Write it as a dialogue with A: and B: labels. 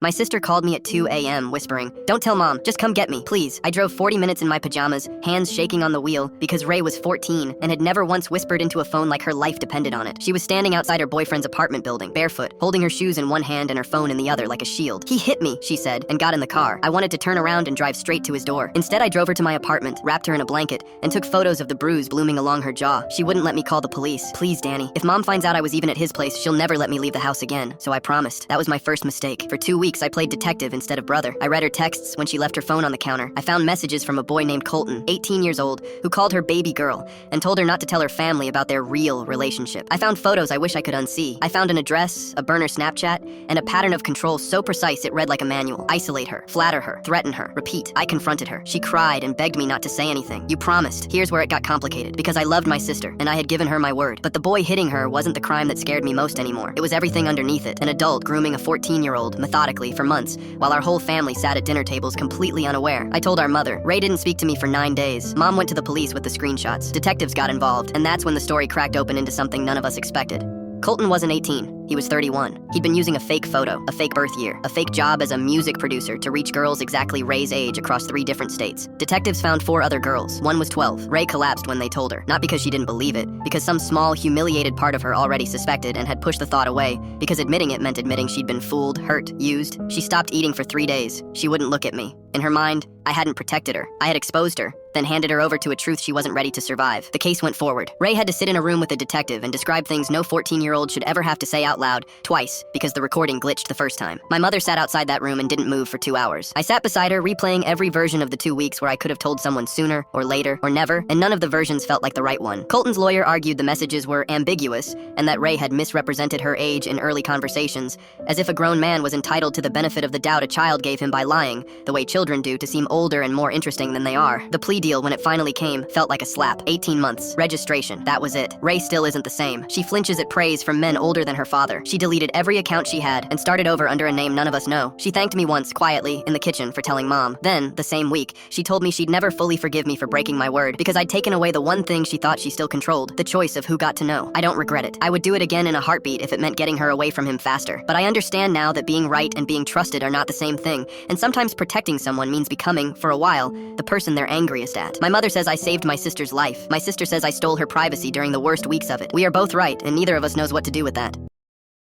A: My sister called me at 2 a.m., whispering, "Don't tell Mom, just come get me, please." I drove 40 minutes in my pajamas, hands shaking on the wheel, because Ray was 14 and had never once whispered into a phone like her life depended on it. She was standing outside her boyfriend's apartment building, barefoot, holding her shoes in one hand and her phone in the other like a shield. "He hit me," she said, and got in the car. I wanted to turn around and drive straight to his door. Instead, I drove her to my apartment, wrapped her in a blanket, and took photos of the bruise blooming along her jaw. She wouldn't let me call the police. "Please, Danny. If Mom finds out I was even at his place, she'll never let me leave the house again." So I promised. That was my first mistake. For 2 weeks, I played detective instead of brother. I read her texts when she left her phone on the counter. I found messages from a boy named Colton, 18 years old, who called her baby girl and told her not to tell her family about their real relationship. I found photos I wish I could unsee. I found an address, a burner Snapchat, and a pattern of control so precise it read like a manual. Isolate her, flatter her, threaten her, repeat. I confronted her. She cried and begged me not to say anything. "You promised." Here's where it got complicated, because I loved my sister, and I had given her my word. But the boy hitting her wasn't the crime that scared me most anymore. It was everything underneath it. An adult grooming a 14-year-old, methodically, for months, while our whole family sat at dinner tables completely unaware. I told our mother. Ray didn't speak to me for 9 days. Mom went to the police with the screenshots. Detectives got involved, and that's when the story cracked open into something none of us expected. Colton wasn't 18. He was 31. He'd been using a fake photo, a fake birth year, a fake job as a music producer to reach girls exactly Ray's age across 3 different states. Detectives found 4 other girls. One was 12. Ray collapsed when they told her. Not because she didn't believe it, because some small, humiliated part of her already suspected and had pushed the thought away, because admitting it meant admitting she'd been fooled, hurt, used. She stopped eating for 3 days. She wouldn't look at me. In her mind, I hadn't protected her. I had exposed her, then handed her over to a truth she wasn't ready to survive. The case went forward. Ray had to sit in a room with a detective and describe things no 14-year-old should ever have to say out loud, twice, because the recording glitched the first time. My mother sat outside that room and didn't move for 2 hours. I sat beside her, replaying every version of the 2 weeks where I could have told someone sooner, or later, or never, and none of the versions felt like the right one. Colton's lawyer argued the messages were ambiguous, and that Ray had misrepresented her age in early conversations, as if a grown man was entitled to the benefit of the doubt a child gave him by lying, the way children do to seem older and more interesting than they are. The plea deal, when it finally came, felt like a slap. 18 months. Registration. That was it. Ray still isn't the same. She flinches at praise from men older than her father. She deleted every account she had and started over under a name none of us know. She thanked me once, quietly, in the kitchen for telling Mom. Then, the same week, she told me she'd never fully forgive me for breaking my word because I'd taken away the one thing she thought she still controlled, the choice of who got to know. I don't regret it. I would do it again in a heartbeat if it meant getting her away from him faster. But I understand now that being right and being trusted are not the same thing, and sometimes protecting someone means becoming, for a while, the person they're angriest at. My mother says I saved my sister's life. My sister says I stole her privacy during the worst weeks of it. We are both right, and neither of us knows what to do with that.